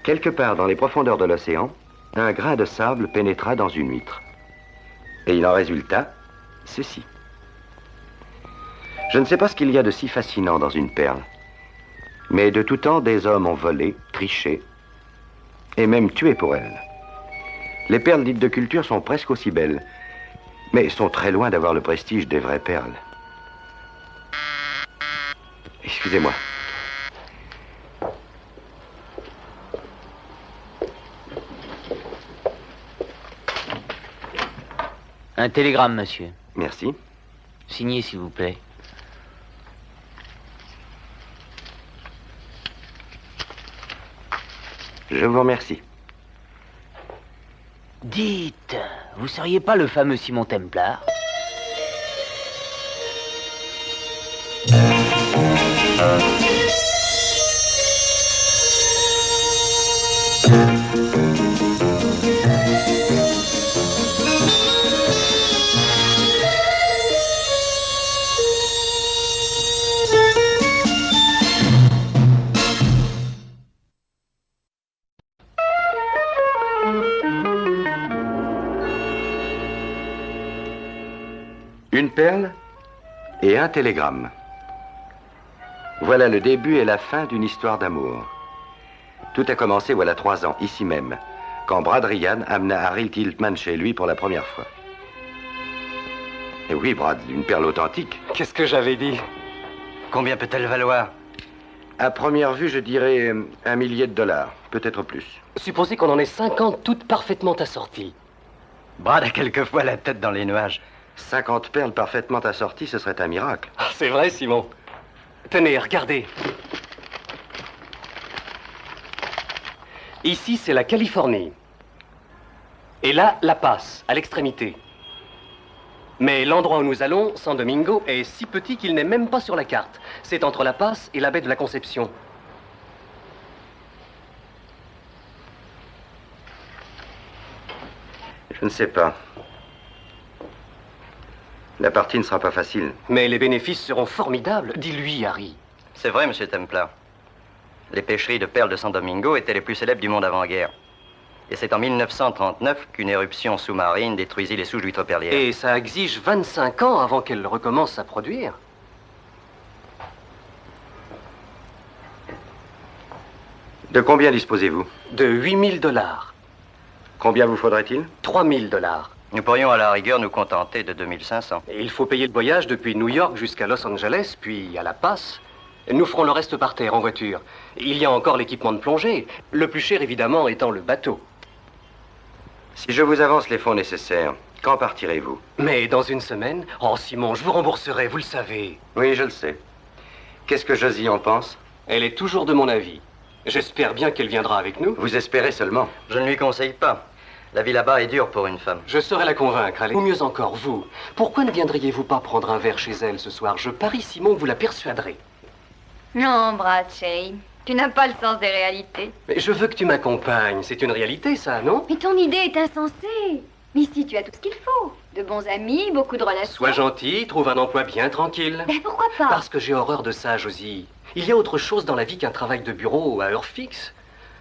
Quelque part dans les profondeurs de l'océan, un grain de sable pénétra dans une huître. Et il en résulta ceci. Je ne sais pas ce qu'il y a de si fascinant dans une perle, mais de tout temps, des hommes ont volé, triché, et même tué pour elle. Les perles dites de culture sont presque aussi belles, mais sont très loin d'avoir le prestige des vraies perles. Excusez-moi. Un télégramme, monsieur. Merci. Signez, s'il vous plaît. Je vous remercie. Dites, vous seriez pas le fameux Simon Templar? Une perle et un télégramme. Voilà le début et la fin d'une histoire d'amour. Tout a commencé voilà 3 ans, ici même, quand Brad Ryan amena Harry Tiltman chez lui pour la première fois. Et oui, Brad, une perle authentique. Qu'est-ce que j'avais dit? Combien peut-elle valoir? À première vue, je dirais $1 millier, peut-être plus. Supposez qu'on en ait 50 toutes parfaitement assorties. Brad a quelquefois la tête dans les nuages. 50 perles parfaitement assorties, ce serait un miracle. Ah, c'est vrai, Simon. Tenez, regardez. Ici, c'est la Californie. Et là, La Paz, à l'extrémité. Mais l'endroit où nous allons, San Domingo, est si petit qu'il n'est même pas sur la carte. C'est entre La Paz et la baie de la Conception. Je ne sais pas. La partie ne sera pas facile. Mais les bénéfices seront formidables, dis-lui, Harry. C'est vrai, monsieur Templar. Les pêcheries de perles de San Domingo étaient les plus célèbres du monde avant-guerre. Et c'est en 1939 qu'une éruption sous-marine détruisit les souches d'huîtres perlières. Et ça exige 25 ans avant qu'elle recommence à produire. De combien disposez-vous? De $8 000. Combien vous faudrait-il? $3 000. Nous pourrions à la rigueur nous contenter de 2500. Et il faut payer le voyage depuis New York jusqu'à Los Angeles, puis à La Paz. Nous ferons le reste par terre, en voiture. Il y a encore l'équipement de plongée. Le plus cher, évidemment, étant le bateau. Si je vous avance les fonds nécessaires, quand partirez-vous? Mais dans une semaine? Oh, Simon, je vous rembourserai, vous le savez. Oui, je le sais. Qu'est-ce que Josie en pense? Elle est toujours de mon avis. J'espère bien qu'elle viendra avec nous. Vous espérez seulement. Je ne lui conseille pas. La vie là-bas est dure pour une femme. Je saurai la convaincre, allez. Ou mieux encore, vous. Pourquoi ne viendriez-vous pas prendre un verre chez elle ce soir? Je parie, Simon, que vous la persuaderez. Non, Brad, chérie. Tu n'as pas le sens des réalités. Mais je veux que tu m'accompagnes. C'est une réalité, ça, non? Mais ton idée est insensée. Mais ici, tu as tout ce qu'il faut. De bons amis, beaucoup de relations. Sois gentil, trouve un emploi bien tranquille. Mais pourquoi pas? Parce que j'ai horreur de ça, Josie. Il y a autre chose dans la vie qu'un travail de bureau à heure fixe.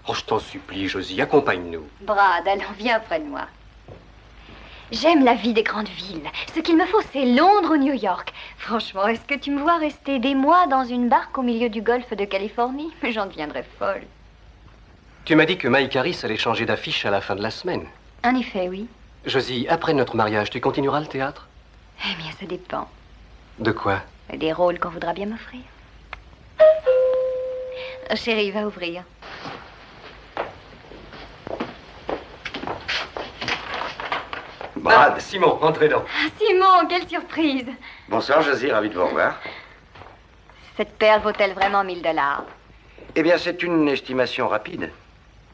Oh, je t'en supplie, Josie, accompagne-nous. Brad, alors viens près de moi. J'aime la vie des grandes villes. Ce qu'il me faut, c'est Londres ou New York. Franchement, est-ce que tu me vois rester des mois dans une barque au milieu du golfe de Californie? J'en deviendrais folle. Tu m'as dit que Mike Harris allait changer d'affiche à la fin de la semaine. En effet, oui. Josie, après notre mariage, tu continueras le théâtre? Eh bien, ça dépend. De quoi? Des rôles qu'on voudra bien m'offrir. Chérie, va ouvrir. Brad. Simon, entrez donc. Ah, Simon, quelle surprise! Bonsoir, Josie, ravi de vous revoir. Cette perle vaut-elle vraiment $1000? Eh bien, c'est une estimation rapide.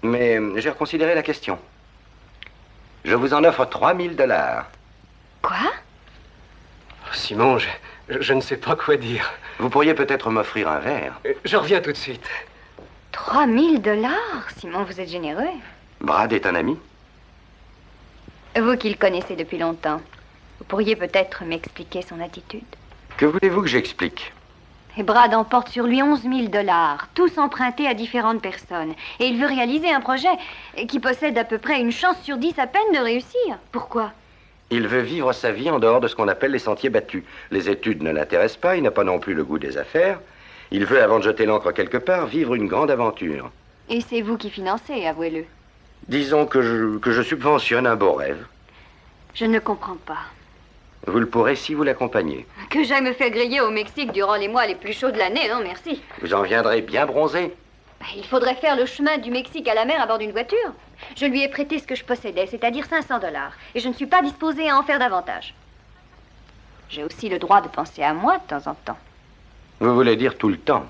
Mais j'ai reconsidéré la question. Je vous en offre $3000. Quoi? Simon, je ne sais pas quoi dire. Vous pourriez peut-être m'offrir un verre. Je reviens tout de suite. $3000? Simon, vous êtes généreux. Brad est un ami. Vous qui le connaissez depuis longtemps, vous pourriez peut-être m'expliquer son attitude. Que voulez-vous que j'explique? Et Brad emporte sur lui 11 000 $, tous empruntés à différentes personnes. Et il veut réaliser un projet qui possède à peu près une chance sur 10 à peine de réussir. Pourquoi? Il veut vivre sa vie en dehors de ce qu'on appelle les sentiers battus. Les études ne l'intéressent pas, il n'a pas non plus le goût des affaires. Il veut, avant de jeter l'ancre quelque part, vivre une grande aventure. Et c'est vous qui financez, avouez-le. Disons que je subventionne un beau rêve. Je ne comprends pas. Vous le pourrez si vous l'accompagnez. Que j'aille me faire griller au Mexique durant les mois les plus chauds de l'année, non merci. Vous en viendrez bien bronzé. Il faudrait faire le chemin du Mexique à la mer à bord d'une voiture. Je lui ai prêté ce que je possédais, c'est-à-dire 500 $. Et je ne suis pas disposée à en faire davantage. J'ai aussi le droit de penser à moi de temps en temps. Vous voulez dire tout le temps?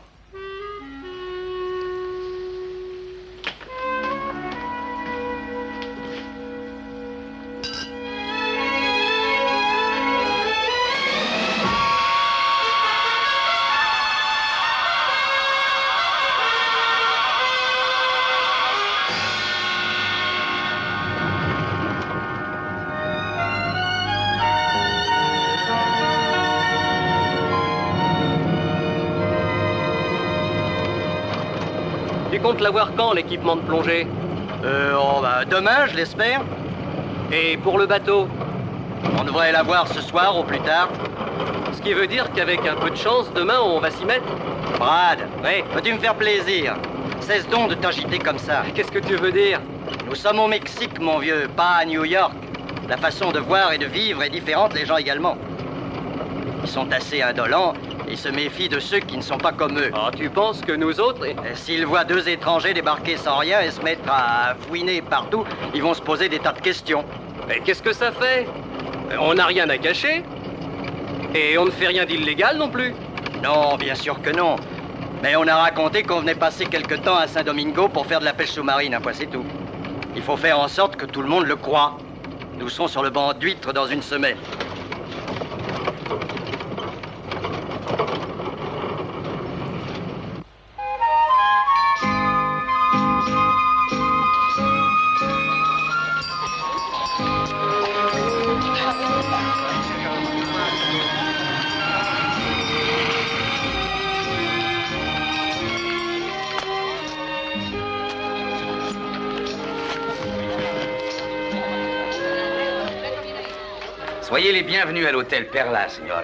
Tu comptes l'avoir quand, l'équipement de plongée? Demain, je l'espère. Et pour le bateau? On devrait l'avoir ce soir au plus tard. Ce qui veut dire qu'avec un peu de chance, demain, on va s'y mettre. Brad, Oui. veux-tu me faire plaisir? Cesse donc de t'agiter comme ça. Qu'est-ce que tu veux dire? Nous sommes au Mexique, mon vieux, pas à New York. La façon de voir et de vivre est différente, les gens également. Ils sont assez indolents et se méfient de ceux qui ne sont pas comme eux. Ah, tu penses que nous autres... Et s'ils voient deux étrangers débarquer sans rien et se mettre à fouiner partout, ils vont se poser des tas de questions. Mais qu'est-ce que ça fait? On n'a rien à cacher. Et on ne fait rien d'illégal non plus. Non, bien sûr que non. Mais on a raconté qu'on venait passer quelque temps à Saint-Domingo pour faire de la pêche sous-marine, un point c'est tout. Il faut faire en sorte que tout le monde le croie. Nous serons sur le banc d'huîtres dans une semaine. Soyez les bienvenus à l'hôtel Perla, señores.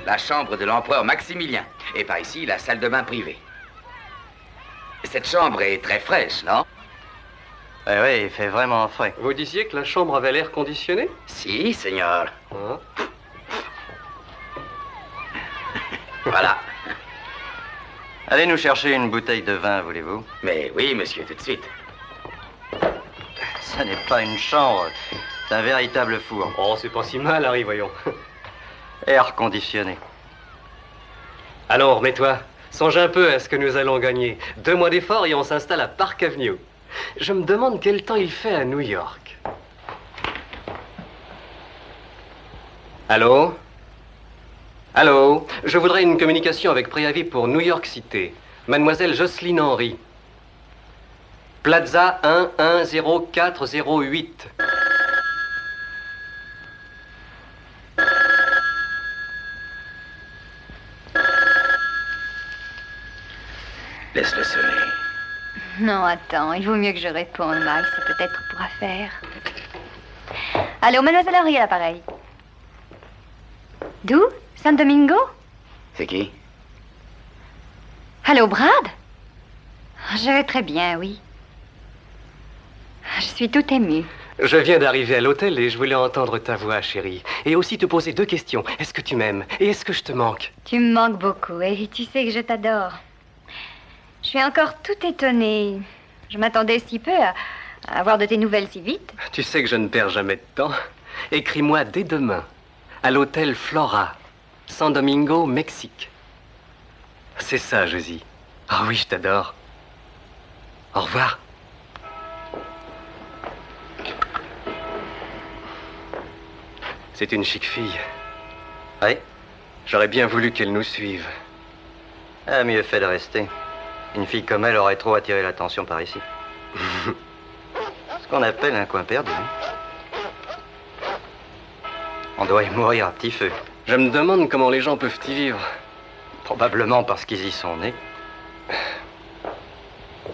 La chambre de l'empereur Maximilien. Et par ici, la salle de bain privée. Cette chambre est très fraîche, non? Eh oui, il fait vraiment frais. Vous disiez que la chambre avait l'air conditionné? Si, señor. Hein? Voilà. Allez nous chercher une bouteille de vin, voulez-vous? Mais oui, monsieur, tout de suite. Ça n'est pas une chambre, c'est un véritable four. Oh, c'est pas si mal, Harry, voyons. Air conditionné. Alors, remets-toi. Songe un peu à ce que nous allons gagner. 2 mois d'effort et on s'installe à Park Avenue. Je me demande quel temps il fait à New York. Allô? Allô? Je voudrais une communication avec préavis pour New York City. Mademoiselle Jocelyne Henry. Plaza 110408. Laisse-le sonner. Non, attends, il vaut mieux que je réponde, Mike. Ça peut-être pourra faire. Allô, mademoiselle Henry à l'appareil. D'où? San Domingo? C'est qui? Allô, Brad? Je vais très bien, oui. Je suis tout émue. Je viens d'arriver à l'hôtel et je voulais entendre ta voix, chérie. Et aussi te poser 2 questions. Est-ce que tu m'aimes? Et est-ce que je te manque? Tu me manques beaucoup et tu sais que je t'adore. Je suis encore tout étonnée. Je m'attendais si peu à avoir de tes nouvelles si vite. Tu sais que je ne perds jamais de temps. Écris-moi dès demain. À l'hôtel Flora, San Domingo, Mexique. C'est ça, Josie. Ah oui, je t'adore. Au revoir. C'est une chic fille. Oui, J'aurais bien voulu qu'elle nous suive. elle a mieux fait de rester. Une fille comme elle aurait trop attiré l'attention par ici. Ce qu'on appelle un coin perdu. On doit y mourir à petit feu. Je me demande comment les gens peuvent y vivre. Probablement parce qu'ils y sont nés.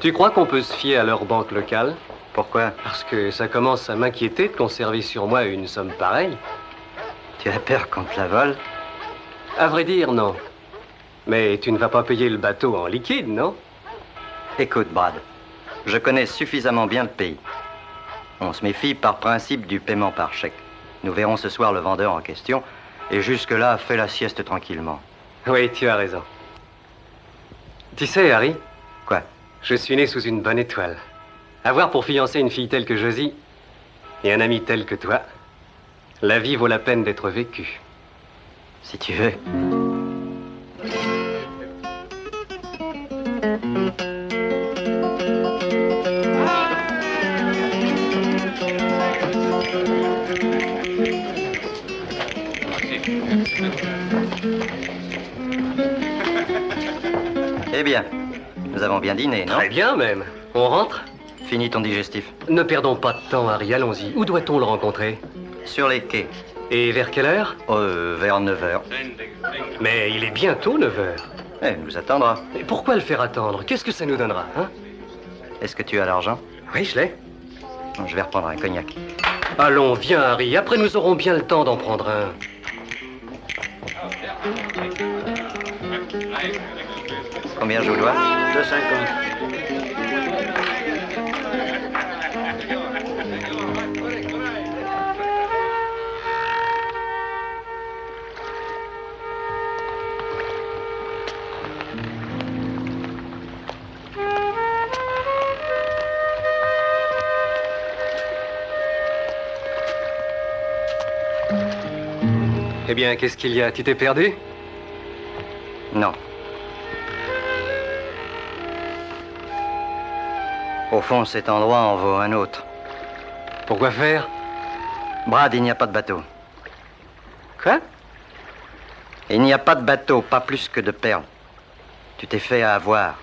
Tu crois qu'on peut se fier à leur banque locale? Pourquoi? Parce que ça commence à m'inquiéter de conserver sur moi une somme pareille. Tu as peur qu'on te la vole? À vrai dire, non. Mais tu ne vas pas payer le bateau en liquide, non? Écoute, Brad, je connais suffisamment bien le pays. On se méfie par principe du paiement par chèque. Nous verrons ce soir le vendeur en question. Et jusque-là, fais la sieste tranquillement. Oui, tu as raison. Tu sais, Harry? Quoi? Je suis né sous une bonne étoile. Avoir pour fiancée une fille telle que Josie et un ami tel que toi, la vie vaut la peine d'être vécue. Si tu veux. Eh bien, nous avons bien dîné, non? Très bien, même. On rentre? Finis ton digestif. Ne perdons pas de temps, Harry, allons-y. Où doit-on le rencontrer? Sur les quais. Et vers quelle heure? Vers 9h. Mais il est bientôt 9h. Il nous attendra. Et pourquoi le faire attendre? Qu'est-ce que ça nous donnera, hein? Est-ce que tu as l'argent? Oui, je l'ai. Je vais reprendre un cognac. Allons, viens, Harry. Après, nous aurons bien le temps d'en prendre un. Combien je vous dois? 2,50. Eh bien, qu'est-ce qu'il y a? Tu t'es perdu? Non. Au fond, cet endroit en vaut un autre. Pourquoi faire? Brad, il n'y a pas de bateau. Quoi? Il n'y a pas de bateau, pas plus que de perles. Tu t'es fait avoir.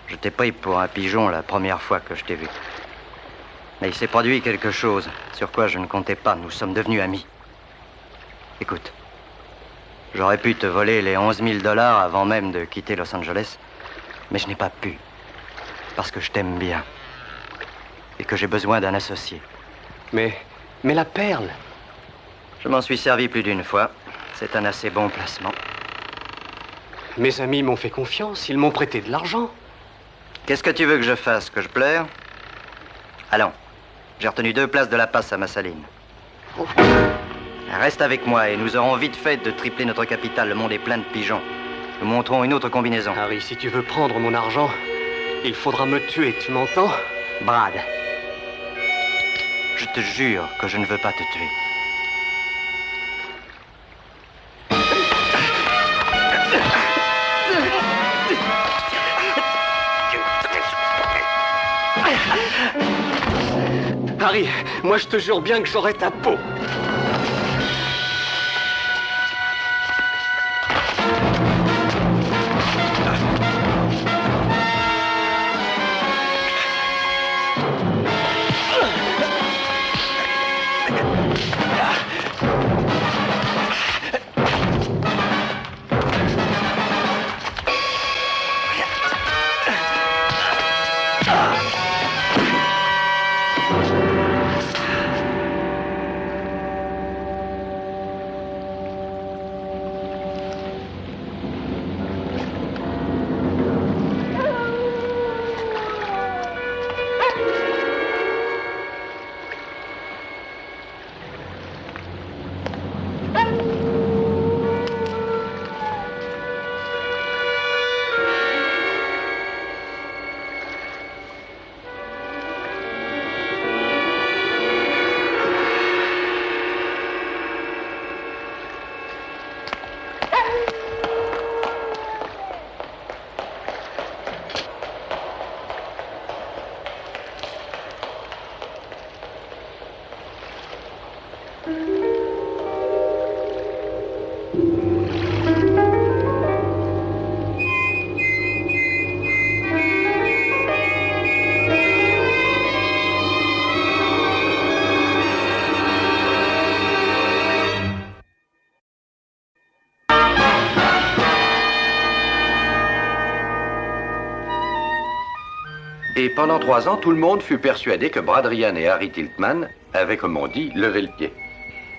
Je t'ai pris pour un pigeon la première fois que je t'ai vu. Mais il s'est produit quelque chose sur quoi je ne comptais pas. Nous sommes devenus amis. Écoute, j'aurais pu te voler les 11 000 $ avant même de quitter Los Angeles, mais je n'ai pas pu. Parce que je t'aime bien. Et que j'ai besoin d'un associé. Mais la perle? Je m'en suis servi plus d'une fois. C'est un assez bon placement. Mes amis m'ont fait confiance, ils m'ont prêté de l'argent. Qu'est-ce que tu veux que je fasse? Que je pleure? Allons. J'ai retenu 2 places de la passe à Massaline. Reste avec moi et nous aurons vite fait de tripler notre capital. Le monde est plein de pigeons. Nous montrons une autre combinaison. Harry, si tu veux prendre mon argent, il faudra me tuer, tu m'entends? Brad, je te jure que je ne veux pas te tuer. Harry, moi je te jure bien que j'aurai ta peau. Et pendant 3 ans, tout le monde fut persuadé que Brad Ryan et Harry Tiltman avaient, comme on dit, levé le pied.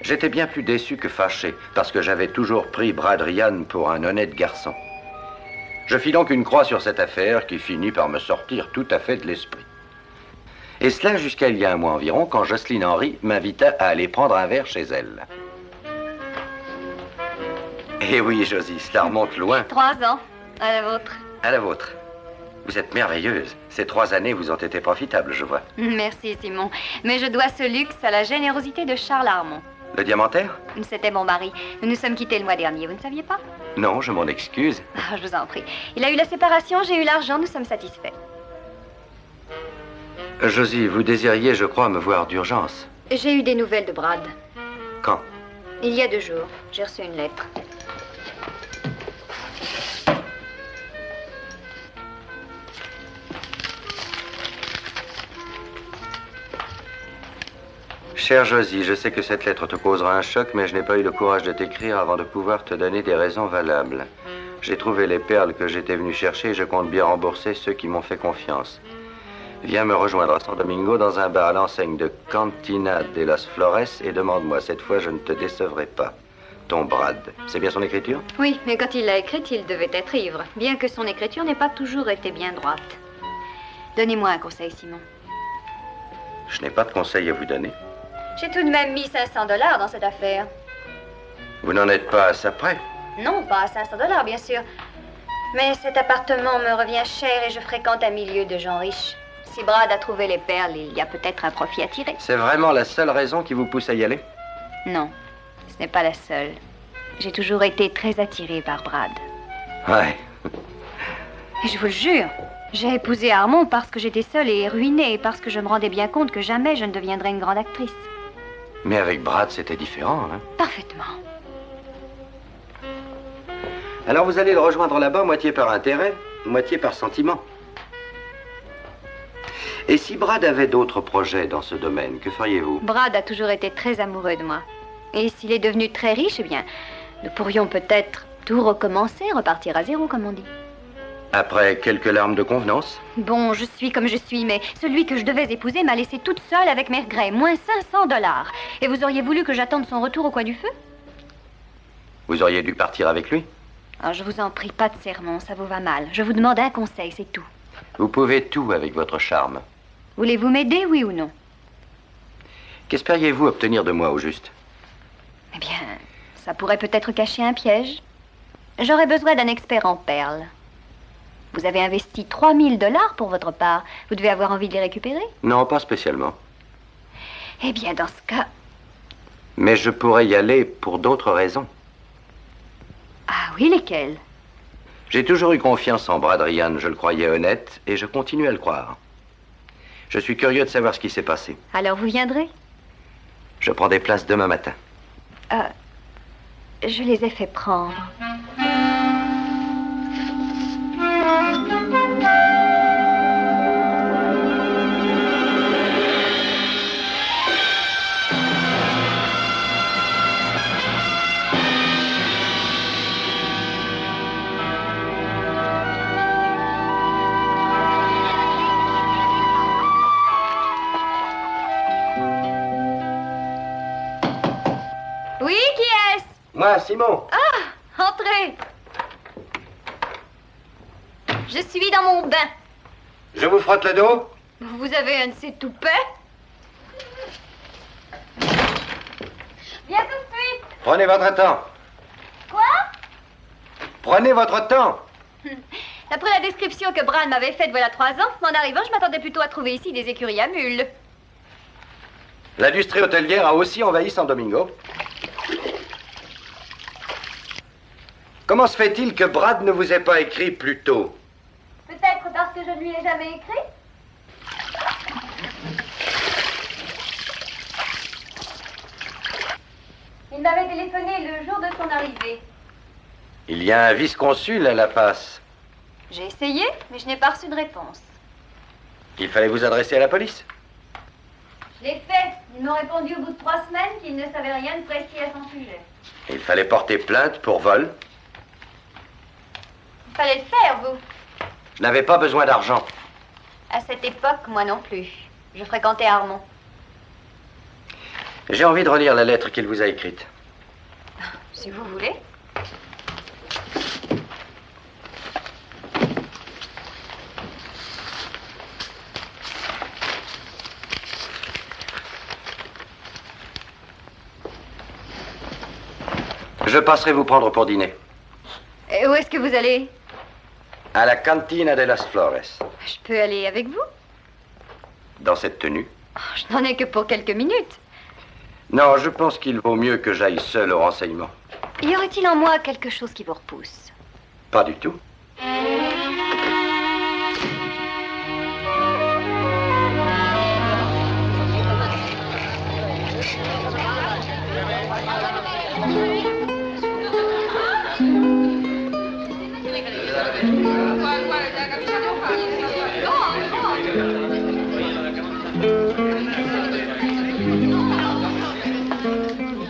J'étais bien plus déçu que fâché, parce que j'avais toujours pris Brad Ryan pour un honnête garçon. Je fis donc une croix sur cette affaire qui finit par me sortir tout à fait de l'esprit. Et cela jusqu'à il y a un mois environ, quand Jocelyne Henry m'invita à aller prendre un verre chez elle. Eh oui, Josie, cela remonte loin. 3 ans, à la vôtre. À la vôtre. Vous êtes merveilleuse. Ces 3 années vous ont été profitables, je vois. Merci, Simon. Mais je dois ce luxe à la générosité de Charles Armand. Le diamantaire? C'était mon mari. Nous nous sommes quittés le mois dernier, vous ne saviez pas? Non, je m'en excuse. Ah, je vous en prie. Il a eu la séparation, j'ai eu l'argent, nous sommes satisfaits. Josie, vous désiriez, je crois, me voir d'urgence. J'ai eu des nouvelles de Brad. Quand? Il y a 2 jours. J'ai reçu une lettre. Chère Josie, je sais que cette lettre te causera un choc, mais je n'ai pas eu le courage de t'écrire avant de pouvoir te donner des raisons valables. J'ai trouvé les perles que j'étais venu chercher et je compte bien rembourser ceux qui m'ont fait confiance. Viens me rejoindre à San Domingo dans un bar à l'enseigne de Cantina de las Flores et demande-moi, cette fois je ne te décevrai pas. Ton Brad. C'est bien son écriture? Oui, mais quand il l'a écrite, il devait être ivre, bien que son écriture n'ait pas toujours été bien droite. Donnez-moi un conseil, Simon. Je n'ai pas de conseil à vous donner. J'ai tout de même mis $500 dans cette affaire. Vous n'en êtes pas à ça près? Non, pas à $500, bien sûr. Mais cet appartement me revient cher et je fréquente un milieu de gens riches. Si Brad a trouvé les perles, il y a peut-être un profit à tirer. C'est vraiment la seule raison qui vous pousse à y aller? Non, ce n'est pas la seule. J'ai toujours été très attirée par Brad. Ouais. Et je vous le jure, j'ai épousé Armand parce que j'étais seule et ruinée, et parce que je me rendais bien compte que jamais je ne deviendrais une grande actrice. Mais avec Brad, c'était différent, hein? Parfaitement. Alors vous allez le rejoindre là-bas, moitié par intérêt, moitié par sentiment. Et si Brad avait d'autres projets dans ce domaine, que feriez-vous? Brad a toujours été très amoureux de moi. Et s'il est devenu très riche, eh bien, nous pourrions peut-être tout recommencer, repartir à zéro, comme on dit. Après quelques larmes de convenance? Bon, je suis comme je suis, mais celui que je devais épouser m'a laissée toute seule avec mes regrets, moins $500. Et vous auriez voulu que j'attende son retour au coin du feu? Vous auriez dû partir avec lui? Ah, je vous en prie, pas de sermon, ça vous va mal. Je vous demande un conseil, c'est tout. Vous pouvez tout avec votre charme. Voulez-vous m'aider, oui ou non? Qu'espériez-vous obtenir de moi, au juste? Eh bien, ça pourrait peut-être cacher un piège. J'aurais besoin d'un expert en perles. Vous avez investi $3000 pour votre part. Vous devez avoir envie de les récupérer? Non, pas spécialement. Eh bien, dans ce cas... Mais je pourrais y aller pour d'autres raisons. Ah oui, lesquelles? J'ai toujours eu confiance en Brad Ryan, je le croyais honnête, et je continue à le croire. Je suis curieux de savoir ce qui s'est passé. Alors vous viendrez? Je prends des places demain matin. Je les ai fait prendre. Oui, qui est-ce? Moi, Simon. Ah, entrez. Je suis dans mon bain. Je vous frotte le dos? Vous avez un de ces toupets? Viens tout de suite. Prenez votre temps. Quoi? Prenez votre temps. D'après la description que Brad m'avait faite voilà 3 ans, en arrivant, je m'attendais plutôt à trouver ici des écuries à mules. L'industrie hôtelière a aussi envahi San Domingo. Comment se fait-il que Brad ne vous ait pas écrit plus tôt? Peut-être parce que je ne lui ai jamais écrit. Il m'avait téléphoné le jour de son arrivée. Il y a un vice-consul à La Paz. J'ai essayé, mais je n'ai pas reçu de réponse. Il fallait vous adresser à la police. Je l'ai fait. Ils m'ont répondu au bout de 3 semaines qu'ils ne savaient rien de précis à son sujet. Il fallait porter plainte pour vol. Il fallait le faire, vous. Je n'avais pas besoin d'argent. À cette époque, moi non plus. Je fréquentais Armand. J'ai envie de relire la lettre qu'il vous a écrite. Si vous voulez. Je passerai vous prendre pour dîner. Et où est-ce que vous allez? À la Cantina de las Flores. Je peux aller avec vous? Dans cette tenue? Oh, je n'en ai que pour quelques minutes. Non, je pense qu'il vaut mieux que j'aille seul au renseignement. Y aurait-il en moi quelque chose qui vous repousse? Pas du tout.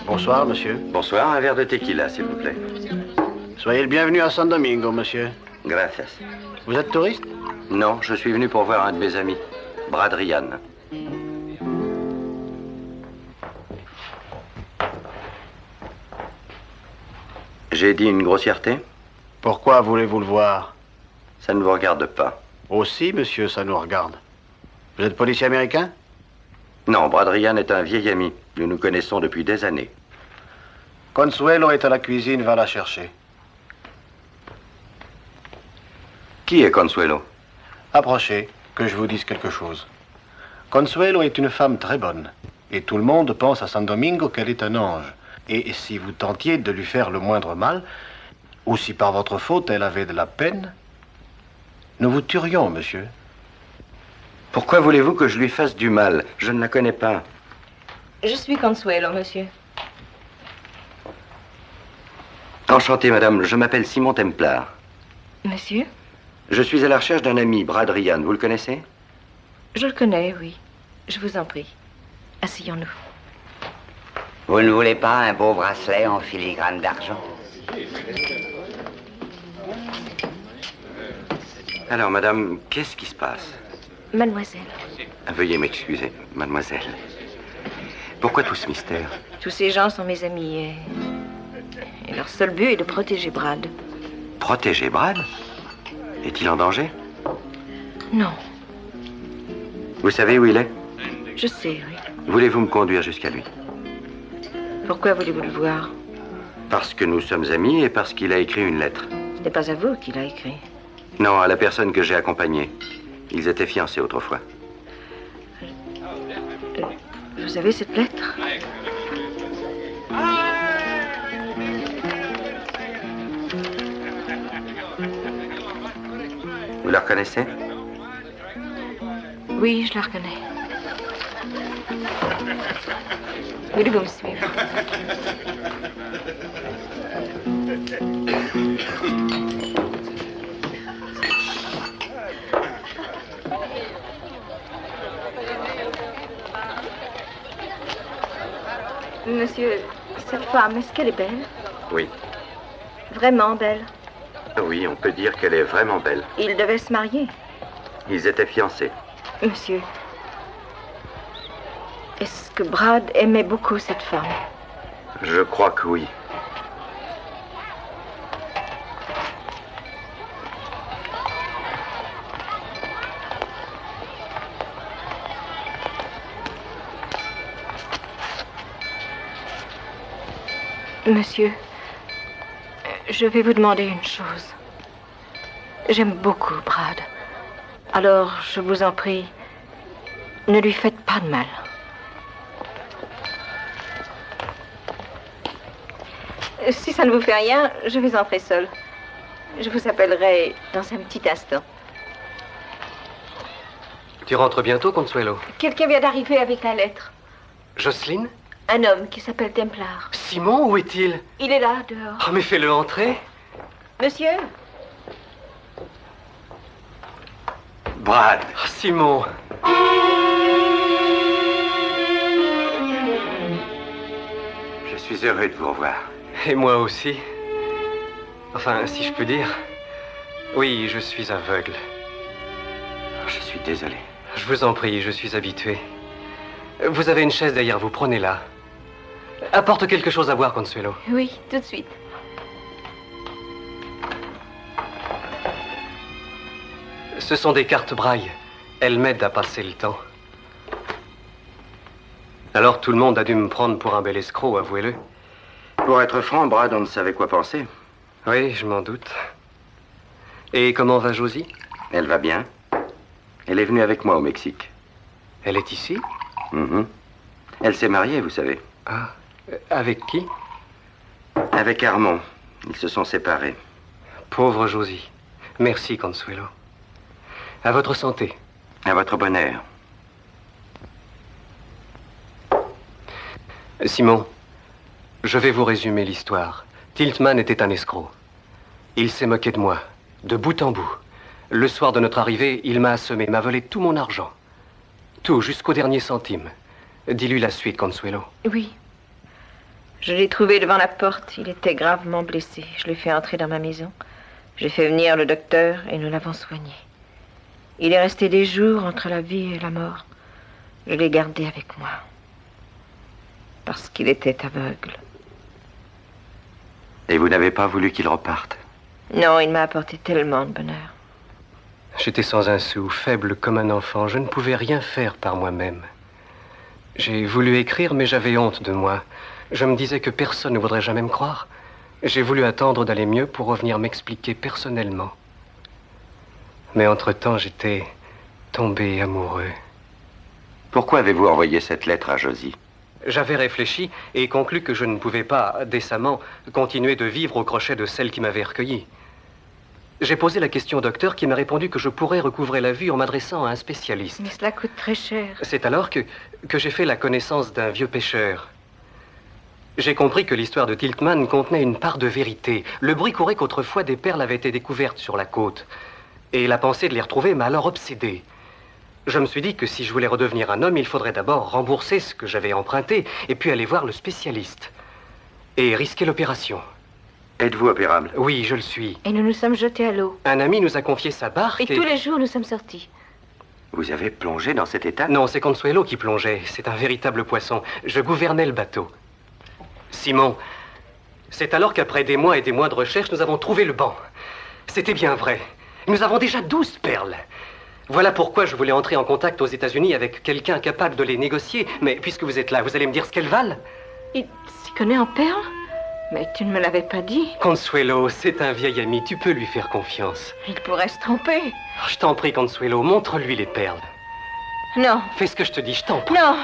Bonsoir, monsieur. Bonsoir, un verre de tequila, s'il vous plaît. Soyez le bienvenu à San Domingo, monsieur. Gracias. Vous êtes touriste? Non, je suis venu pour voir un de mes amis, Brad Ryan. J'ai dit une grossièreté? Pourquoi voulez-vous le voir? Ça ne vous regarde pas. Aussi, monsieur, ça nous regarde. Vous êtes policier américain? Non, Brad Ryan est un vieil ami. Nous nous connaissons depuis des années. Consuelo est à la cuisine, va la chercher. Qui est Consuelo? Approchez, que je vous dise quelque chose. Consuelo est une femme très bonne. Et tout le monde pense à San Domingo qu'elle est un ange. Et si vous tentiez de lui faire le moindre mal, ou si par votre faute elle avait de la peine, nous vous tuerions, monsieur. Pourquoi voulez-vous que je lui fasse du mal? Je ne la connais pas. Je suis Consuelo, monsieur. Enchanté, madame. Je m'appelle Simon Templar. Monsieur? Je suis à la recherche d'un ami, Brad Ryan. Vous le connaissez? Je le connais, oui. Je vous en prie. Asseyons-nous. Vous ne voulez pas un beau bracelet en filigrane d'argent? Alors, madame, qu'est-ce qui se passe? Mademoiselle. Veuillez m'excuser, mademoiselle. Pourquoi tout ce mystère? Tous ces gens sont mes amis et leur seul but est de protéger Brad. Protéger Brad? Est-il en danger? Non, Vous savez où il est? je sais, oui. Voulez-vous me conduire jusqu'à lui? Pourquoi voulez-vous le voir? Parce que nous sommes amis et parce qu'il a écrit une lettre. Ce n'est pas à vous qu'il a écrit. Non, à la personne que j'ai accompagnée. Ils étaient fiancés autrefois. Vous avez cette lettre? Vous la reconnaissez? Oui, je la reconnais. Voulez-vous me suivre? Monsieur, cette femme, est-ce qu'elle est belle? Oui. Vraiment belle? Oui, on peut dire qu'elle est vraiment belle. Ils devaient se marier. Ils étaient fiancés. Monsieur, est-ce que Brad aimait beaucoup cette femme? Je crois que oui. Monsieur, je vais vous demander une chose. J'aime beaucoup Brad. Alors, je vous en prie, ne lui faites pas de mal. Si ça ne vous fait rien, je vais entrer seule. Je vous appellerai dans un petit instant. Tu rentres bientôt, Consuelo? Quelqu'un vient d'arriver avec la lettre. Jocelyne? Un homme qui s'appelle Templar. Simon, où est-il? Il est là, dehors. Oh, mais fais-le entrer. Monsieur? Brad! Oh, Simon. Je suis heureux de vous revoir. Et moi aussi. Enfin, si je peux dire. Oui, je suis aveugle. Je suis désolé. Je vous en prie, je suis habitué. Vous avez une chaise derrière vous, prenez-la. Apporte quelque chose à boire, Consuelo. Oui, tout de suite. Ce sont des cartes braille. Elles m'aident à passer le temps. Alors tout le monde a dû me prendre pour un bel escroc, avouez-le. Pour être franc, Brad, on ne savait quoi penser. Oui, je m'en doute. Et comment va Josie? Elle va bien. Elle est venue avec moi au Mexique. Elle est ici? Mhm. Elle s'est mariée, vous savez. Ah, avec qui? Avec Armand. Ils se sont séparés. Pauvre Josie. Merci, Consuelo. À votre santé. À votre bonheur. Simon, je vais vous résumer l'histoire. Tiltman était un escroc. Il s'est moqué de moi, de bout en bout. Le soir de notre arrivée, il m'a assommé, m'a volé tout mon argent. Tout, jusqu'au dernier centime. Dis-lui la suite, Consuelo. Oui. Je l'ai trouvé devant la porte. Il était gravement blessé. Je l'ai fait entrer dans ma maison. J'ai fait venir le docteur et nous l'avons soigné. Il est resté des jours entre la vie et la mort. Je l'ai gardé avec moi. Parce qu'il était aveugle. Et vous n'avez pas voulu qu'il reparte? Non, il m'a apporté tellement de bonheur. J'étais sans un sou, faible comme un enfant. Je ne pouvais rien faire par moi-même. J'ai voulu écrire, mais j'avais honte de moi. Je me disais que personne ne voudrait jamais me croire. J'ai voulu attendre d'aller mieux pour revenir m'expliquer personnellement. Mais entre-temps, j'étais tombé amoureux. Pourquoi avez-vous envoyé cette lettre à Josie? J'avais réfléchi et conclu que je ne pouvais pas, décemment, continuer de vivre au crochet de celle qui m'avait recueilli. J'ai posé la question au docteur qui m'a répondu que je pourrais recouvrer la vue en m'adressant à un spécialiste. Mais cela coûte très cher. C'est alors que j'ai fait la connaissance d'un vieux pêcheur. J'ai compris que l'histoire de Tiltman contenait une part de vérité. Le bruit courait qu'autrefois des perles avaient été découvertes sur la côte. Et la pensée de les retrouver m'a alors obsédé. Je me suis dit que si je voulais redevenir un homme, il faudrait d'abord rembourser ce que j'avais emprunté et puis aller voir le spécialiste. Et risquer l'opération. Êtes-vous opérable? Oui, je le suis. Et nous nous sommes jetés à l'eau. Un ami nous a confié sa barque Et tous les jours, nous sommes sortis. Vous avez plongé dans cet état? Non, c'est Consuelo qui plongeait. C'est un véritable poisson. Je gouvernais le bateau. Simon, c'est alors qu'après des mois et des mois de recherche, nous avons trouvé le banc. C'était bien vrai. Nous avons déjà 12 perles. Voilà pourquoi je voulais entrer en contact aux États-Unis avec quelqu'un capable de les négocier. Mais puisque vous êtes là, vous allez me dire ce qu'elles valent? Il s'y connaît en perles? Mais tu ne me l'avais pas dit. Consuelo, c'est un vieil ami. Tu peux lui faire confiance. Il pourrait se tromper. Je t'en prie, Consuelo, montre-lui les perles. Non. Fais ce que je te dis, je t'en prie. Non,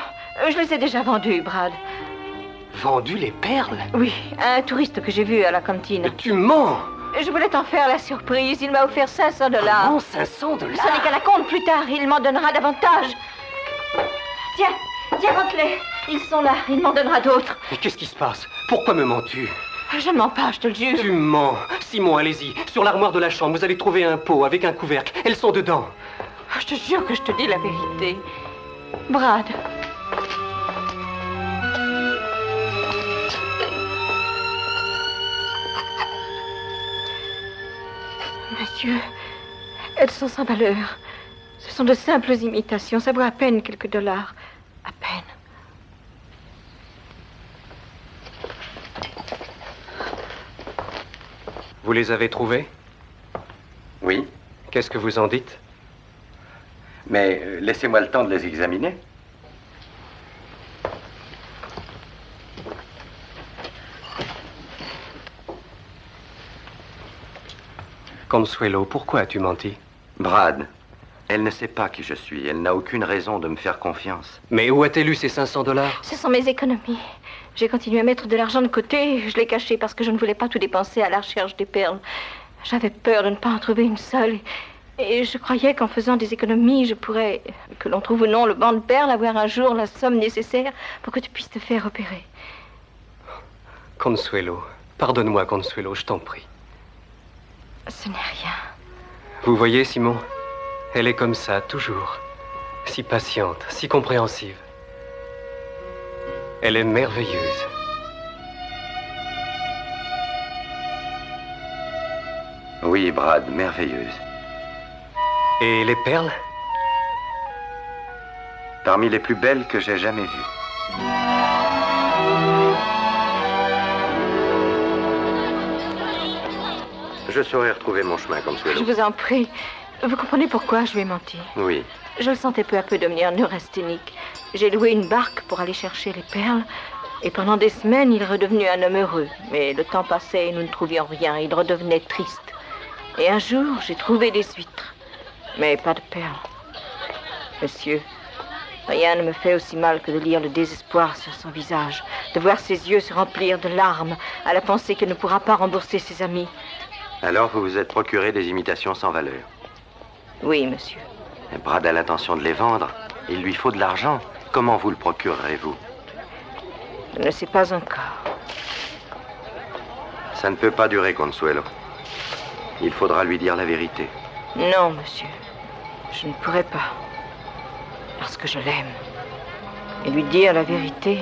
je les ai déjà vendues, Brad. Vendu les perles? Oui, à un touriste que j'ai vu à la cantine. Mais tu mens! Je voulais t'en faire la surprise. Il m'a offert $500. Non, $500? Ce n'est qu'à la compte plus tard. Il m'en donnera davantage. Tiens, rentre-les. Ils sont là. Il m'en donnera d'autres. Mais qu'est-ce qui se passe? Pourquoi me mens-tu? Je ne mens pas, je te le jure. Tu mens. Simon, allez-y. Sur l'armoire de la chambre, vous allez trouver un pot avec un couvercle. Elles sont dedans. Je te jure que je te dis la vérité. Brad. Monsieur, elles sont sans valeur. Ce sont de simples imitations. Ça vaut à peine quelques dollars. À peine. Vous les avez trouvées? Oui. Qu'est-ce que vous en dites? Mais laissez-moi le temps de les examiner. Consuelo, pourquoi as-tu menti? Brad, elle ne sait pas qui je suis. Elle n'a aucune raison de me faire confiance. Mais où a-t-elle eu ces $500? Ce sont mes économies. J'ai continué à mettre de l'argent de côté. Je l'ai caché parce que je ne voulais pas tout dépenser à la recherche des perles. J'avais peur de ne pas en trouver une seule. Et je croyais qu'en faisant des économies, je pourrais, que l'on trouve ou non le banc de perles, avoir un jour la somme nécessaire pour que tu puisses te faire opérer. Consuelo, pardonne-moi, Consuelo, je t'en prie. Ce n'est rien. Vous voyez, Simon, elle est comme ça, toujours. Si patiente, si compréhensive. Elle est merveilleuse. Oui, Brad, merveilleuse. Et les perles? Parmi les plus belles que j'ai jamais vues. Je saurais retrouver mon chemin, Consuelo. Je vous en prie. Vous comprenez pourquoi je lui ai menti? Oui. Je le sentais peu à peu devenir neurasthénique. J'ai loué une barque pour aller chercher les perles. Et pendant des semaines, il est redevenu un homme heureux. Mais le temps passait et nous ne trouvions rien. Il redevenait triste. Et un jour, j'ai trouvé des huîtres. Mais pas de perles. Monsieur, rien ne me fait aussi mal que de lire le désespoir sur son visage. De voir ses yeux se remplir de larmes à la pensée qu'il ne pourra pas rembourser ses amis. Alors vous vous êtes procuré des imitations sans valeur? Oui, monsieur. Brad a l'intention de les vendre. Il lui faut de l'argent. Comment vous le procurerez-vous? Je ne sais pas encore. Ça ne peut pas durer, Consuelo. Il faudra lui dire la vérité. Non, monsieur. Je ne pourrai pas. Parce que je l'aime. Et lui dire la vérité,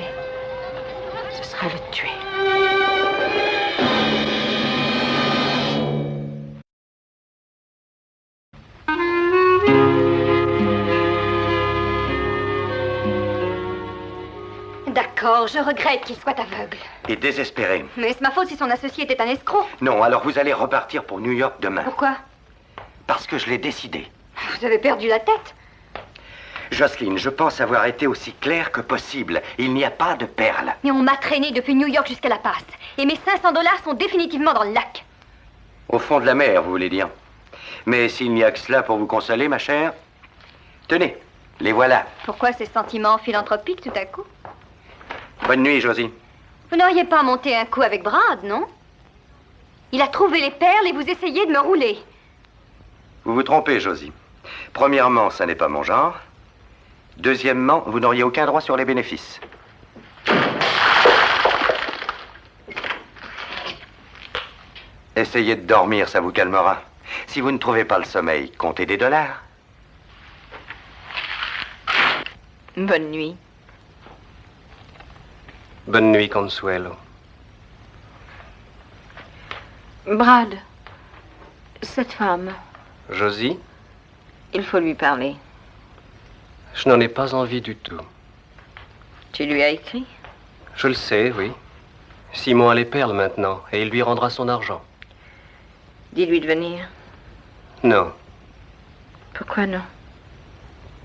ce serait le tuer. D'accord, je regrette qu'il soit aveugle. Et désespéré. Mais c'est ma faute si son associé était un escroc. Non, alors vous allez repartir pour New York demain. Pourquoi? Parce que je l'ai décidé. Vous avez perdu la tête. Jocelyne, je pense avoir été aussi clair que possible. Il n'y a pas de perles. Mais on m'a traîné depuis New York jusqu'à La Passe. Et mes $500 sont définitivement dans le lac. Au fond de la mer, vous voulez dire. Mais s'il n'y a que cela pour vous consoler, ma chère, tenez, les voilà. Pourquoi ces sentiments philanthropiques tout à coup? Bonne nuit, Josie. Vous n'auriez pas monté un coup avec Brad, non? Il a trouvé les perles et vous essayez de me rouler. Vous vous trompez, Josie. Premièrement, ça n'est pas mon genre. Deuxièmement, vous n'auriez aucun droit sur les bénéfices. Essayez de dormir, ça vous calmera. Si vous ne trouvez pas le sommeil, comptez des dollars. Bonne nuit. Bonne nuit, Consuelo. Brad, cette femme, Josie, il faut lui parler. je n'en ai pas envie du tout. Tu lui as écrit? Je le sais, oui. Simon a les perles maintenant, et il lui rendra son argent. Dis-lui de venir. Non. Pourquoi non?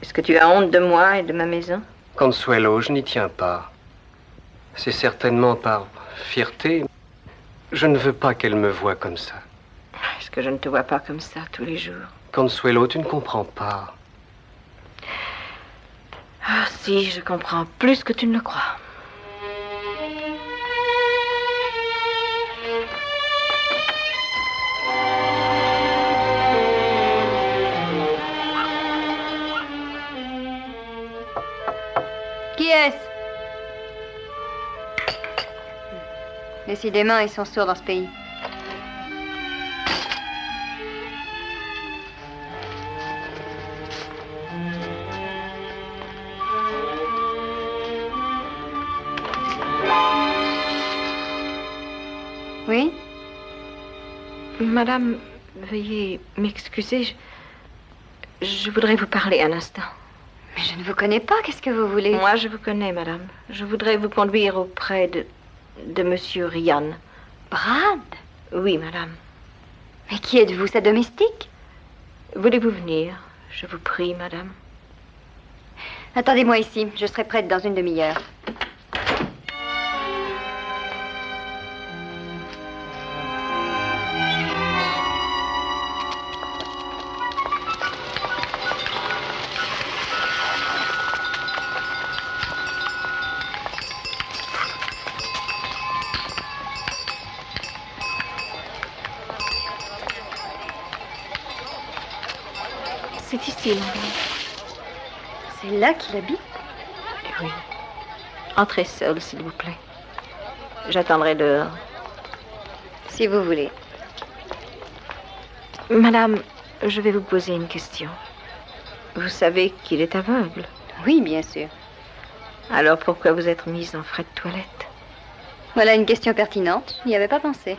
Est-ce que tu as honte de moi et de ma maison? Consuelo, je n'y tiens pas. C'est certainement par fierté. Je ne veux pas qu'elle me voie comme ça. Est-ce que je ne te vois pas comme ça tous les jours? Consuelo, tu ne comprends pas. Ah si, je comprends plus que tu ne le crois. Qui est-ce? Décidément, ils sont sourds dans ce pays. Oui? Madame, veuillez m'excuser. Je voudrais vous parler un instant. Mais je ne vous connais pas, qu'est-ce que vous voulez? Moi, je vous connais, madame. Je voudrais vous conduire auprès de monsieur Ryan. Brad? Oui, madame. Mais qui êtes-vous, sa domestique? Voulez-vous venir? Je vous prie, madame. Attendez-moi ici, je serai prête dans une demi-heure. C'est ici, madame. C'est là qu'il habite? Oui. Entrez seule, s'il vous plaît. J'attendrai dehors. Si vous voulez. Madame, je vais vous poser une question. Vous savez qu'il est aveugle? Oui, bien sûr. Alors pourquoi vous êtes mise en frais de toilette? Voilà une question pertinente. Je n'y avais pas pensé.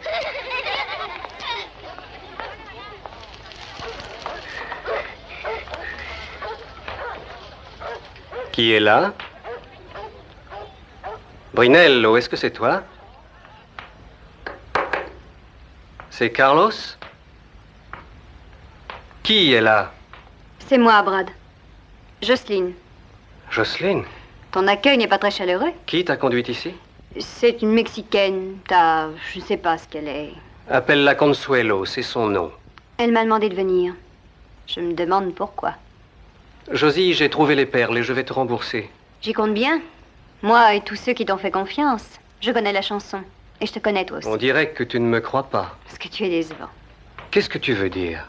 Qui est là? Brunello, est-ce que c'est toi? C'est Carlos? Qui est là? C'est moi, Brad. Jocelyne. Jocelyne? Ton accueil n'est pas très chaleureux. Qui t'a conduite ici? C'est une Mexicaine. Je ne sais pas ce qu'elle est. Appelle-la Consuelo, c'est son nom. Elle m'a demandé de venir. Je me demande pourquoi. Josie, j'ai trouvé les perles et je vais te rembourser. J'y compte bien. Moi et tous ceux qui t'ont fait confiance. Je connais la chanson. Et je te connais toi aussi. On dirait que tu ne me crois pas. Parce que tu es décevant. Qu'est-ce que tu veux dire?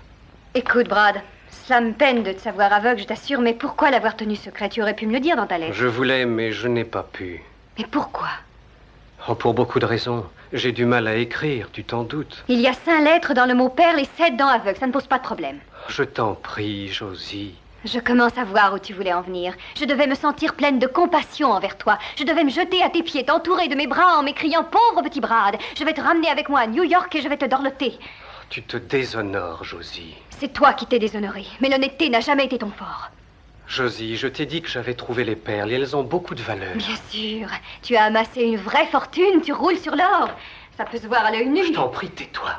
Écoute, Brad, cela me peine de te savoir aveugle, je t'assure, mais pourquoi l'avoir tenue secrète? Tu aurais pu me le dire dans ta lettre. Je voulais, mais je n'ai pas pu. Mais pourquoi? Oh, pour beaucoup de raisons. J'ai du mal à écrire, tu t'en doutes. Il y a 5 lettres dans le mot perle et 7 dans aveugle, ça ne pose pas de problème. Je t'en prie, Josie. Je commence à voir où tu voulais en venir. Je devais me sentir pleine de compassion envers toi. Je devais me jeter à tes pieds, t'entourer de mes bras en m'écriant « Pauvre petit Brad, je vais te ramener avec moi à New York et je vais te dorloter. » Tu te déshonores, Josie. C'est toi qui t'es déshonorée, mais l'honnêteté n'a jamais été ton fort. Josie, je t'ai dit que j'avais trouvé les perles et elles ont beaucoup de valeur. Bien sûr, tu as amassé une vraie fortune, tu roules sur l'or. Ça peut se voir à l'œil nu. Je t'en prie, tais-toi.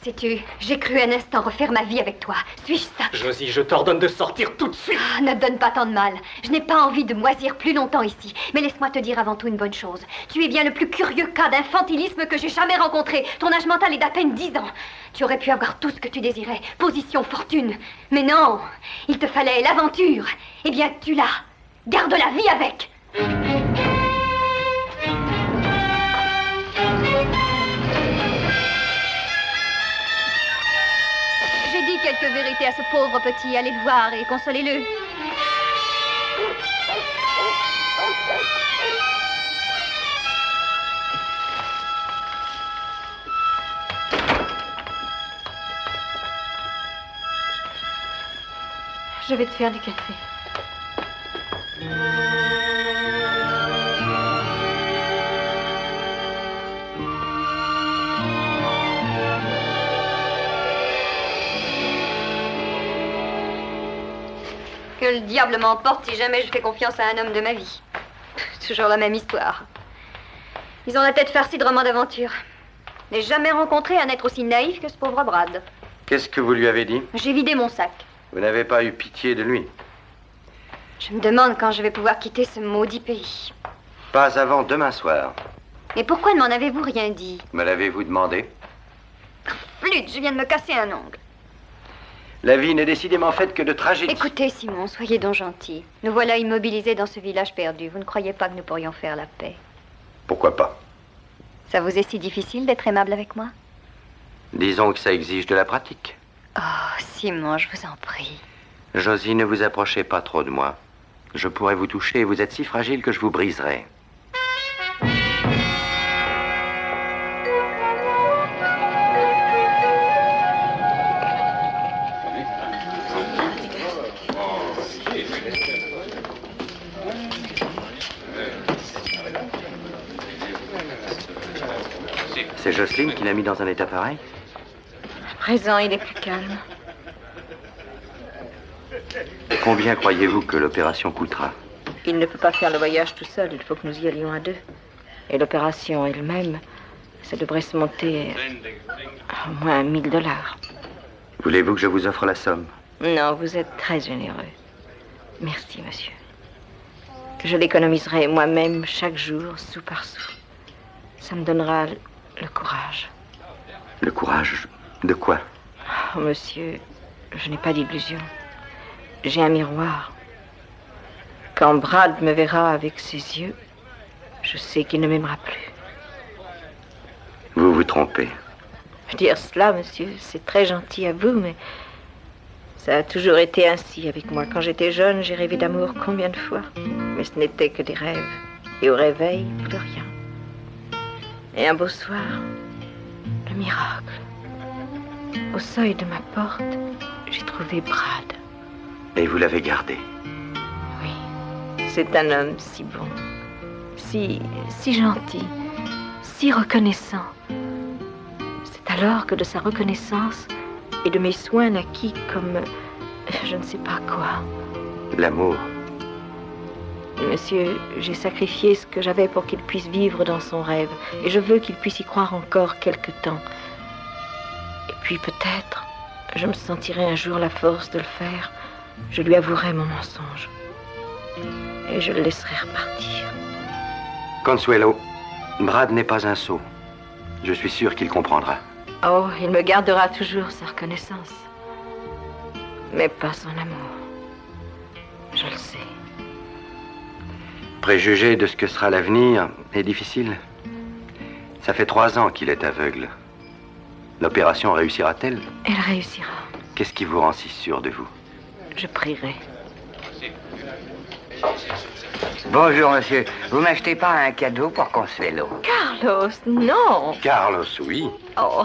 Sais-tu, j'ai cru un instant refaire ma vie avec toi. Suis-je ça? Josie, je t'ordonne de sortir tout de suite. Ah, ne donne pas tant de mal. Je n'ai pas envie de moisir plus longtemps ici. Mais laisse-moi te dire avant tout une bonne chose. Tu es bien le plus curieux cas d'infantilisme que j'ai jamais rencontré. Ton âge mental est d'à peine 10 ans. Tu aurais pu avoir tout ce que tu désirais. Position, fortune. Mais non, il te fallait l'aventure. Eh bien, tu l'as. Garde la vie avec. J'ai dit quelques vérités à ce pauvre petit. Allez le voir et consolez-le. Je vais te faire du café. Que le diable m'emporte si jamais je fais confiance à un homme de ma vie. Toujours la même histoire. Ils ont la tête farcie de romans d'aventure. Je n'ai jamais rencontré un être aussi naïf que ce pauvre Brad. Qu'est-ce que vous lui avez dit? J'ai vidé mon sac. Vous n'avez pas eu pitié de lui? Je me demande quand je vais pouvoir quitter ce maudit pays. Pas avant demain soir. Mais pourquoi ne m'en avez-vous rien dit? Me l'avez-vous demandé? Flûte, je viens de me casser un ongle. La vie n'est décidément faite que de tragédies. Écoutez, Simon, soyez donc gentil. Nous voilà immobilisés dans ce village perdu. Vous ne croyez pas que nous pourrions faire la paix? Pourquoi pas? Ça vous est si difficile d'être aimable avec moi? Disons que ça exige de la pratique. Oh, Simon, je vous en prie. Josie, ne vous approchez pas trop de moi. Je pourrais vous toucher et vous êtes si fragile que je vous briserais. C'est Jocelyne qui l'a mis dans un état pareil? À présent, il est plus calme. Combien croyez-vous que l'opération coûtera? Il ne peut pas faire le voyage tout seul. Il faut que nous y allions à 2. Et l'opération elle-même, ça devrait se monter à au moins $1000. Voulez-vous que je vous offre la somme? Non, vous êtes très généreux. Merci, monsieur. Je l'économiserai moi-même chaque jour, sou par sou. Ça me donnera le courage. Le courage de quoi? Oh, monsieur, je n'ai pas d'illusion. J'ai un miroir. Quand Brad me verra avec ses yeux, je sais qu'il ne m'aimera plus. Vous vous trompez. Dire cela, monsieur, c'est très gentil à vous, mais ça a toujours été ainsi avec moi. Quand j'étais jeune, j'ai rêvé d'amour combien de fois? Mais ce n'était que des rêves. Et au réveil, plus rien. Et un beau soir, le miracle. Au seuil de ma porte, j'ai trouvé Brad. Et vous l'avez gardé? Oui, c'est un homme si bon, si gentil, si reconnaissant. C'est alors que de sa reconnaissance et de mes soins naquit comme je ne sais pas quoi. L'amour. Monsieur, j'ai sacrifié ce que j'avais pour qu'il puisse vivre dans son rêve. Et je veux qu'il puisse y croire encore quelque temps. Et puis peut-être, je me sentirai un jour la force de le faire. Je lui avouerai mon mensonge. Et je le laisserai repartir. Consuelo, Brad n'est pas un sot. Je suis sûr qu'il comprendra. Oh, il me gardera toujours sa reconnaissance. Mais pas son amour. Je le sais. Préjuger de ce que sera l'avenir est difficile. Ça fait 3 ans qu'il est aveugle. L'opération réussira-t-elle? Elle réussira. Qu'est-ce qui vous rend si sûr de vous? Je prierai. Bonjour, monsieur. Vous m'achetez pas un cadeau pour Consuelo? Carlos, non. Carlos, oui. Oh,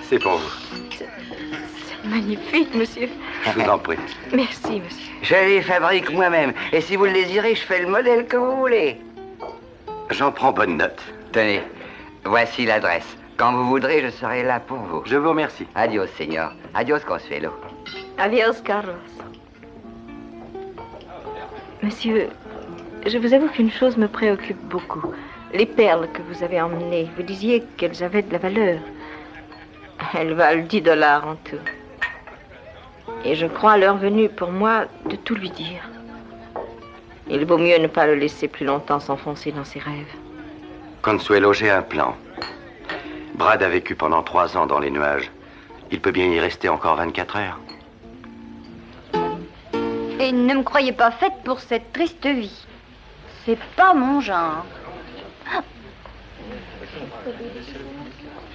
C'est pour vous. c'est magnifique, monsieur. Je vous en prie. Merci, monsieur. Je les fabrique moi-même. Et si vous le désirez, je fais le modèle que vous voulez. J'en prends bonne note. Tenez, voici l'adresse. Quand vous voudrez, je serai là pour vous. Je vous remercie. Adios, señor. Adios, Consuelo. Adios, Carlos. Monsieur, je vous avoue qu'une chose me préoccupe beaucoup. Les perles que vous avez emmenées, vous disiez qu'elles avaient de la valeur. Elles valent $10 en tout. Et je crois à l'heure venue pour moi de tout lui dire. Il vaut mieux ne pas le laisser plus longtemps s'enfoncer dans ses rêves. Consuelo, j'ai un plan. Brad a vécu pendant 3 ans dans les nuages. Il peut bien y rester encore 24 heures. Et ne me croyez pas faite pour cette triste vie. C'est pas mon genre.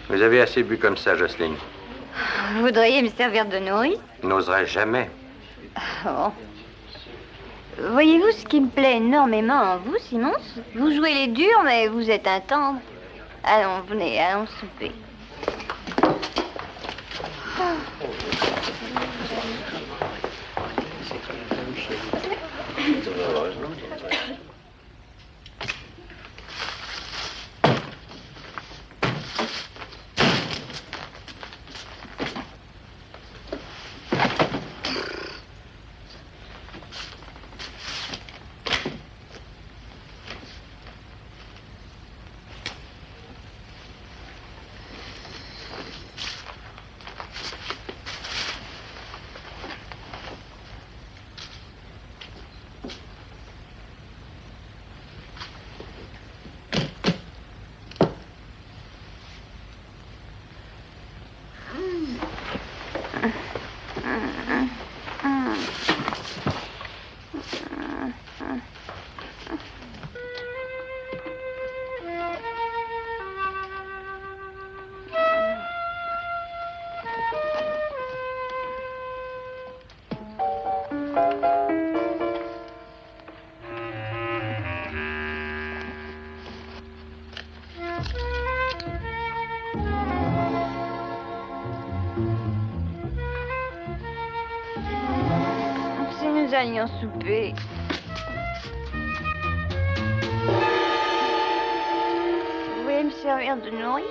Vous avez assez bu comme ça, Jocelyne. Vous voudriez me servir de nourrice? N'oserais jamais. Oh. Voyez-vous ce qui me plaît énormément en vous, Simons? Vous jouez les durs, mais vous êtes un tendre. Allons, venez, allons souper. Nous allions souper. Vous voulez me servir de nourrice?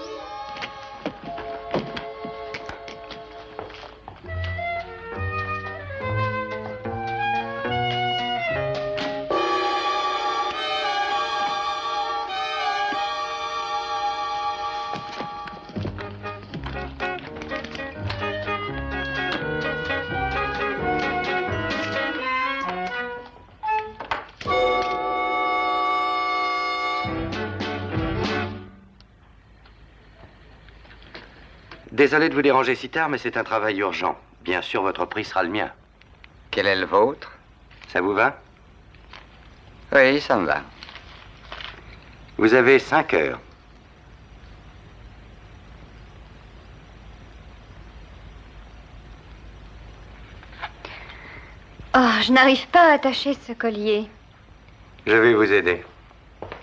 Désolé de vous déranger si tard, mais c'est un travail urgent. Bien sûr, votre prix sera le mien. Quel est le vôtre? Ça vous va? Oui, ça me va. Vous avez 5 heures. Oh, je n'arrive pas à attacher ce collier. Je vais vous aider.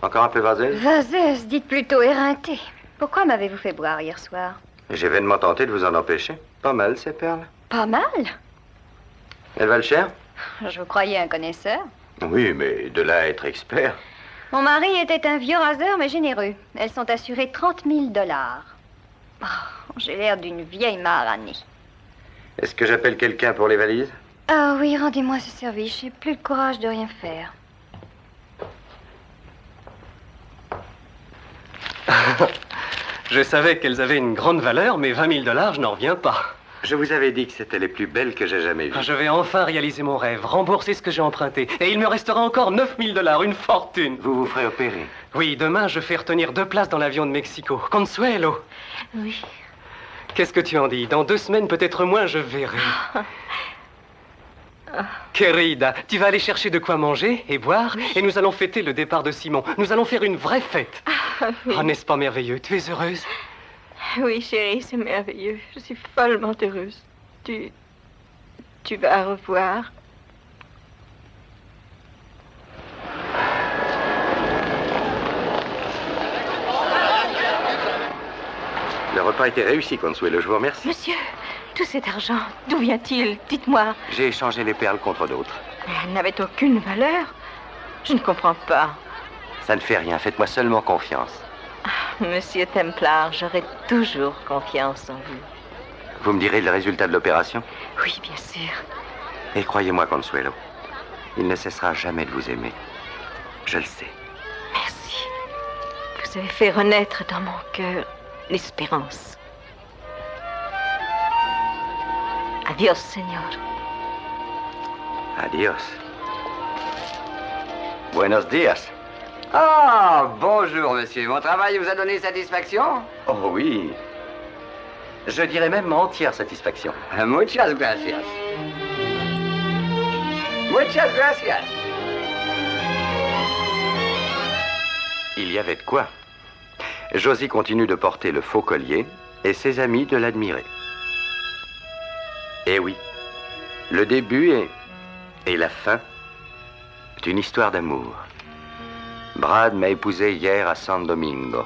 Encore un peu vaseuse? Vaseuse, dites plutôt éreinté. Pourquoi m'avez-vous fait boire hier soir? J'ai vainement tenté de vous en empêcher. Pas mal, ces perles. Pas mal. Elles valent cher? Je vous croyais un connaisseur. Oui, mais de là à être expert. Mon mari était un vieux raseur, mais généreux. Elles sont assurées $30 000. Oh, j'ai l'air d'une vieille maranée. Est-ce que j'appelle quelqu'un pour les valises? Ah oui, rendez-moi ce service. J'ai plus le courage de rien faire. Je savais qu'elles avaient une grande valeur, mais 20 000 $, je n'en reviens pas. Je vous avais dit que c'était les plus belles que j'ai jamais vues. Je vais enfin réaliser mon rêve, rembourser ce que j'ai emprunté. Et il me restera encore 9 000 $, une fortune. Vous vous ferez opérer. Oui, demain, je fais retenir 2 places dans l'avion de Mexico. Consuelo. Oui. Qu'est-ce que tu en dis? Dans 2 semaines, peut-être moins, je verrai. Querida, tu vas aller chercher de quoi manger et boire, et nous allons fêter le départ de Simon. Nous allons faire une vraie fête. Oui. Oh, n'est-ce pas merveilleux? Tu es heureuse? Oui, chérie, c'est merveilleux. Je suis follement heureuse. Tu vas revoir. Le repas était réussi, Consuelo, je vous remercie. Monsieur, tout cet argent, d'où vient-il? Dites-moi. J'ai échangé les perles contre d'autres. Elles n'avaient aucune valeur. Je ne comprends pas. Ça ne fait rien, faites-moi seulement confiance. Monsieur Templar, j'aurai toujours confiance en vous. Vous me direz le résultat de l'opération? Oui, bien sûr. Et croyez-moi, Consuelo, il ne cessera jamais de vous aimer. Je le sais. Merci. Vous avez fait renaître dans mon cœur l'espérance. Adios, Señor. Adios. Buenos días. Ah, bonjour, monsieur. Mon travail vous a donné satisfaction? Oh oui. Je dirais même entière satisfaction. Muchas gracias. Muchas gracias. Il y avait de quoi. Josie continue de porter le faux collier et ses amis de l'admirer. Eh oui, le début et la fin d'une histoire d'amour. Brad m'a épousé hier à San Domingo.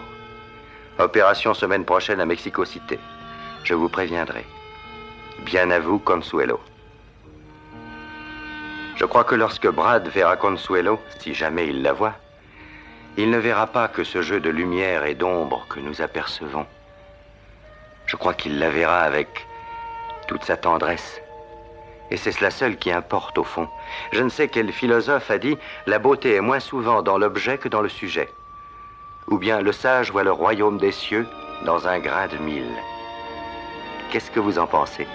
Opération semaine prochaine à Mexico City. Je vous préviendrai. Bien à vous, Consuelo. Je crois que lorsque Brad verra Consuelo, si jamais il la voit, il ne verra pas que ce jeu de lumière et d'ombre que nous apercevons. Je crois qu'il la verra avec toute sa tendresse. Et c'est cela seul qui importe au fond. Je ne sais quel philosophe a dit « La beauté est moins souvent dans l'objet que dans le sujet ». Ou bien « Le sage voit le royaume des cieux dans un grain de mil ». Qu'est-ce que vous en pensez ?